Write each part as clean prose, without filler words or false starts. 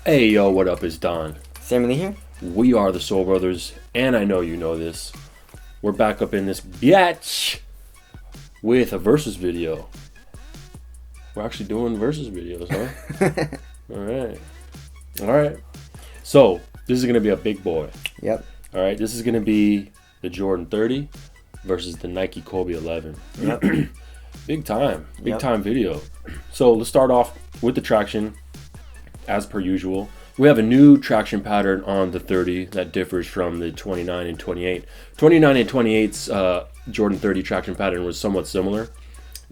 Hey yo, what up? It's Don. Sammy here. We are the Soul Brothers, and I know you know this. We're back up in this biatch with a versus video. We're actually doing versus videos, huh? Alright. So, this is going to be a big boy. Yep. Alright, this is going to be the Jordan 30 versus the Nike Kobe 11. Yep. Big time video. So, let's start off with the traction. As per usual, we have a new traction pattern on the 30 that differs from the 29 and 28. 29 and 28's Jordan 30 traction pattern was somewhat similar.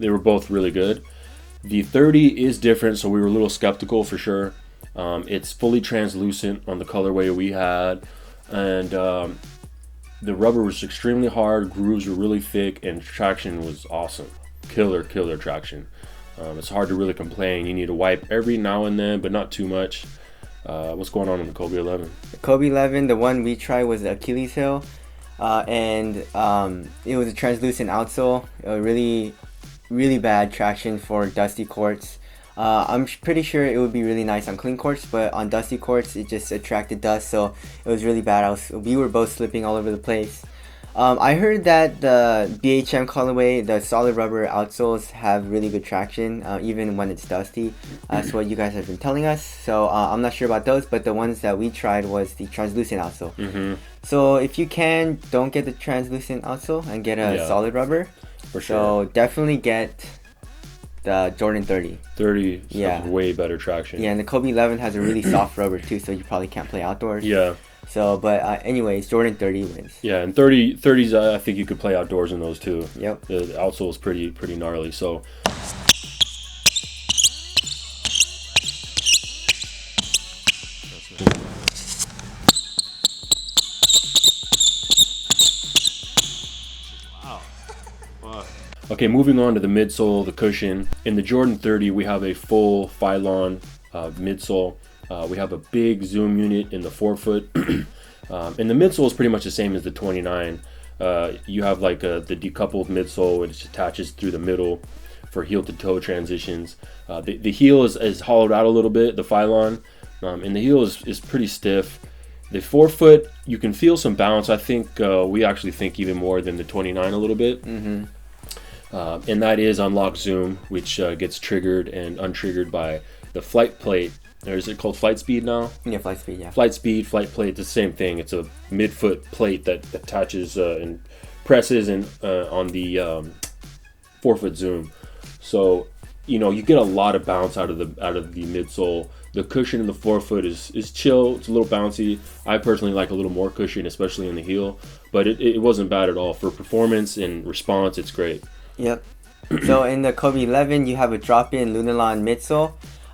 They were both really good. The 30 is different, so we were a little skeptical for sure. It's fully translucent on the colorway we had, and the rubber was extremely hard, grooves were really thick, and traction was awesome. Killer traction. It's hard to really complain. You need to wipe every now and then, but not too much. What's going on the Kobe 11? The Kobe 11, the one we tried was the Achilles heel, and it was a translucent outsole. Really bad traction for dusty courts. I'm pretty sure it would be really nice on clean courts, but on dusty courts it just attracted dust, so it was really bad. We were both slipping all over the place. I heard that the BHM colorway, the solid rubber outsoles have really good traction, even when it's dusty. That's what you guys have been telling us. So I'm not sure about those, but the ones that we tried was the translucent outsole. Mm-hmm. So if you can, don't get the translucent outsole and get a solid rubber. For sure. So definitely get the Jordan 30. 30 has way better traction. Yeah, and the Kobe 11 has a really soft rubber too, so you probably can't play outdoors. Yeah. So, but anyways, Jordan 30 wins. Yeah, and 30s, I think you could play outdoors in those too. Yep. The outsole is pretty gnarly. So. Wow. Okay, moving on to the midsole, the cushion. In the Jordan 30, we have a full Phylon midsole. We have a big zoom unit in the forefoot. And the midsole is pretty much the same as the 29. You have like the decoupled midsole, which attaches through the middle for heel to toe transitions. The heel is hollowed out a little bit, the Phylon, and the heel is pretty stiff. The forefoot, you can feel some bounce. I think we actually think even more than the 29 a little bit. Mm-hmm. And that is unlock zoom, which gets triggered and untriggered by the flight plate. Or is it called flight speed now? Yeah, flight speed, yeah. Flight speed, flight plate, the same thing. It's a midfoot plate that attaches and presses on the forefoot zoom. So, you get a lot of bounce out of the midsole. The cushion in the forefoot is chill. It's a little bouncy. I personally like a little more cushion, especially in the heel. But it wasn't bad at all. For performance and response, it's great. Yep. So in the Kobe 11, you have a drop-in Lunarlon midsole.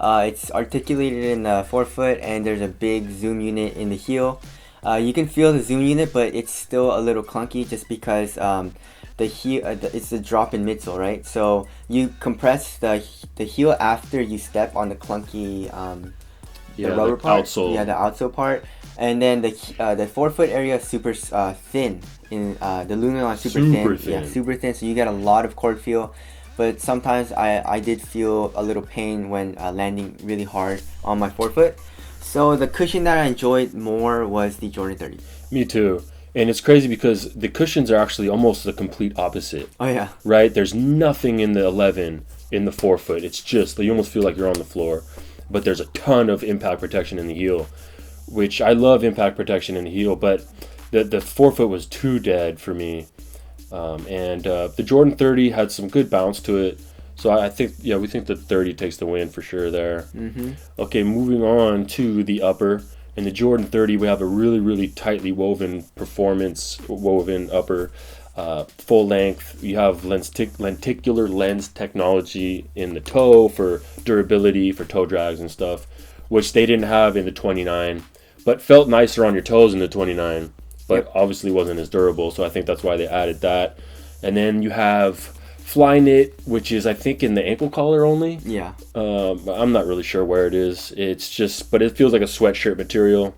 It's articulated in the forefoot, and there's a big zoom unit in the heel. You can feel the zoom unit, but it's still a little clunky just because the heel it's the drop-in midsole, right? So you compress the heel after you step on the clunky the rubber part. Outsole. Yeah, the outsole part, and then the forefoot area is super thin. In the Lunarlon super thin. Yeah, super thin. So you get a lot of cord feel. But sometimes I did feel a little pain when landing really hard on my forefoot. So the cushion that I enjoyed more was the Jordan 30. Me too. And it's crazy because the cushions are actually almost the complete opposite. Oh yeah. Right? There's nothing in the 11 in the forefoot. It's just, you almost feel like you're on the floor. But there's a ton of impact protection in the heel, which I love impact protection in the heel, but the forefoot was too dead for me. And the Jordan 30 had some good bounce to it. So I think, we think the 30 takes the win for sure there. Mm-hmm. Okay, moving on to the upper. In the Jordan 30, we have a really tightly woven upper. Full length. You have lenticular lens technology in the toe for durability, for toe drags and stuff, which they didn't have in the 29, but felt nicer on your toes in the 29. But obviously wasn't as durable, so I think that's why they added that. And then you have Fly Knit, which is I think in the ankle collar only. Yeah. I'm not really sure where it is. It's just, but it feels like a sweatshirt material.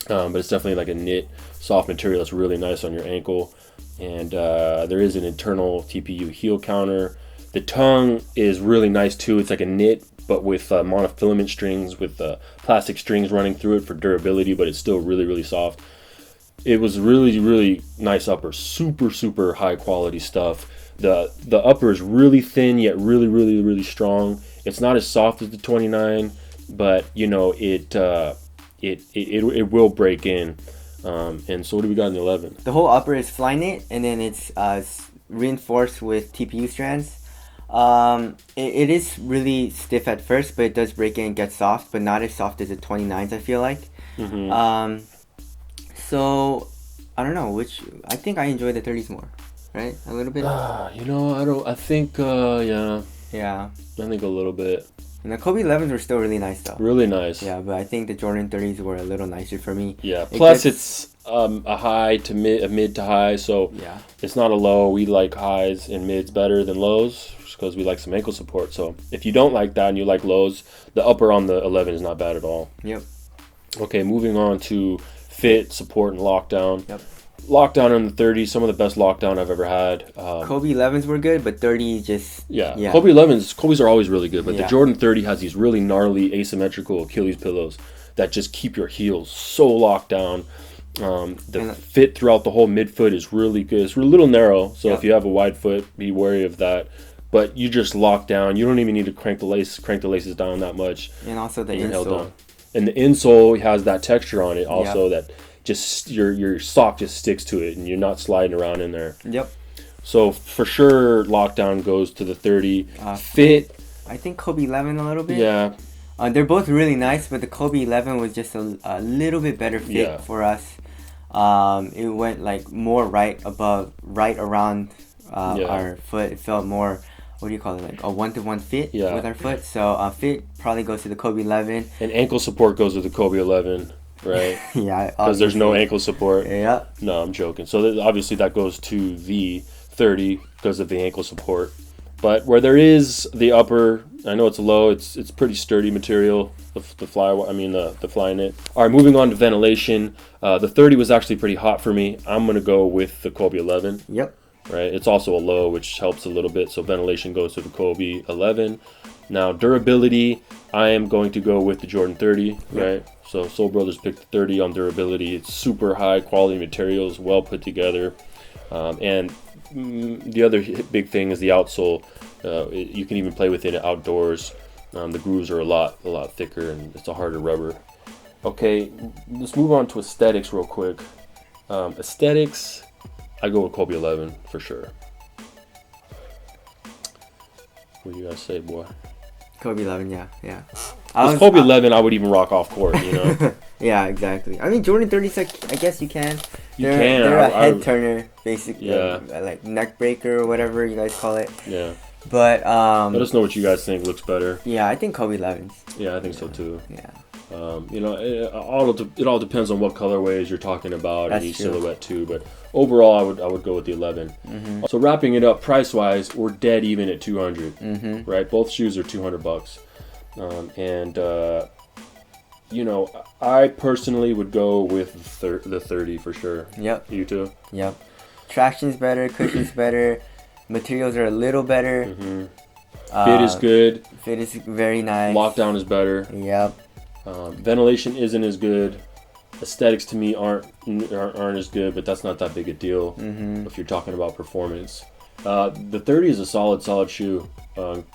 But it's definitely like a knit, soft material that's really nice on your ankle. and there is an internal TPU heel counter. The tongue is really nice too. It's like a knit, but with monofilament strings, with plastic strings running through it for durability, but it's still really, really soft. It was really, really nice upper. Super, super high quality stuff. The upper is really thin, yet really, really, really strong. It's not as soft as the 29, but you know, it will break in. And so what do we got in the 11? The whole upper is fly knit, and then it's reinforced with TPU strands. It is really stiff at first, but it does break in and get soft, but not as soft as the 29s, I feel like. So I don't know I think I enjoy the 30s more, right? A little bit. You know, I think yeah. Yeah. I think a little bit. And the Kobe 11s were still really nice though. Really nice. Yeah, but I think the Jordan 30s were a little nicer for me. Yeah. Plus it's a high to a mid to high, so yeah, it's not a low. We like highs and mids better than lows because we like some ankle support. So if you don't like that and you like lows, the upper on the 11 is not bad at all. Yep. Okay, moving on to fit, support, and lockdown. Yep. Lockdown on the 30, some of the best lockdown I've ever had. Kobe 11s were good, but 30 just... Yeah. Kobe's are always really good, but the Jordan 30 has these really gnarly asymmetrical Achilles pillows that just keep your heels so locked down. The fit throughout the whole midfoot is really good. It's a little narrow, so if you have a wide foot, be wary of that. But you just lock down. You don't even need to crank the laces down that much. And also the insole. And the insole has that texture on it also that just your sock just sticks to it and you're not sliding around in there. Yep. So for sure lockdown goes to the 30. Fit, I think Kobe 11 a little bit. Yeah. They're both really nice, but the Kobe 11 was just a little bit better fit for us. It went like more right around our foot. It felt more, what do you call it, like a 1-to-1 fit with our foot. So fit probably goes to the Kobe 11. And ankle support goes to the Kobe 11, right? Yeah. Because there's no ankle support. Yeah. No, I'm joking. So obviously that goes to the 30 because of the ankle support. But where there is the upper, I know it's low, it's pretty sturdy material, the fly knit. All right, moving on to ventilation. The 30 was actually pretty hot for me. I'm going to go with the Kobe 11. Yep. Right, it's also a low, which helps a little bit. So ventilation goes to the Kobe 11. Now durability, I am going to go with the Jordan 30. Right, so Soul Brothers picked the 30 on durability. It's super high quality materials, well put together, and the other big thing is the outsole. You can even play with it outdoors. The grooves are a lot thicker and it's a harder rubber. Okay, let's move on to aesthetics real quick. Aesthetics, I go with Kobe 11 for sure. What do you guys say, boy? Kobe 11, yeah. With Kobe 11, I would even rock off court, you know? Yeah, exactly. I mean, Jordan 30's like, I guess you can. They're a head turner, basically. Yeah. Like neck breaker or whatever you guys call it. Yeah. But let us know what you guys think looks better. Yeah, I think Kobe 11s. Yeah, I think so too. Yeah. You know, it all depends on what colorways you're talking about and each true. silhouette too. But overall, I would go with the 11. So wrapping it up, price wise, we're dead even at 200. Right, both shoes are $200. You know, I personally would go with the 30 for sure. Yep. You too? Yep. Traction's better, cushion's better, materials are a little better. Fit is good. Fit is very nice. Lockdown is better. Yep. Ventilation isn't as good. Aesthetics to me aren't as good, but that's not that big a deal if you're talking about performance. The 30 is a solid shoe.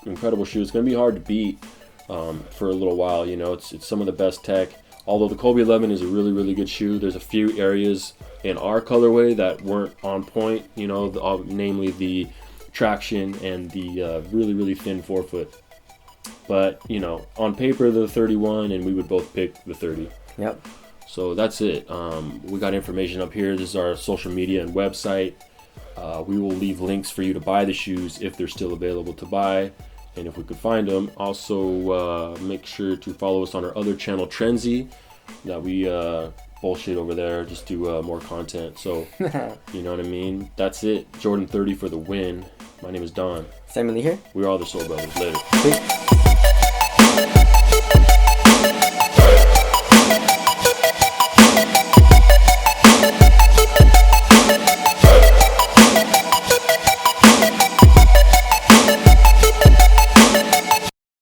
Incredible shoe. It's going to be hard to beat for a little while. You know, it's some of the best tech. Although the Kobe 11 is a really good shoe, there's a few areas in our colorway that weren't on point. You know, namely the traction and the really thin forefoot. But you know, on paper the 31, and we would both pick the 30. Yep. So that's it. We got information up here. This is our social media and website. We will leave links for you to buy the shoes if they're still available to buy, and if we could find them. Also, make sure to follow us on our other channel, Trenzy, that we bullshit over there. Just do more content. So you know what I mean. That's it. Jordan 30 for the win. My name is Don. Simon Lee here. We are the Soul Brothers. Later. Peace.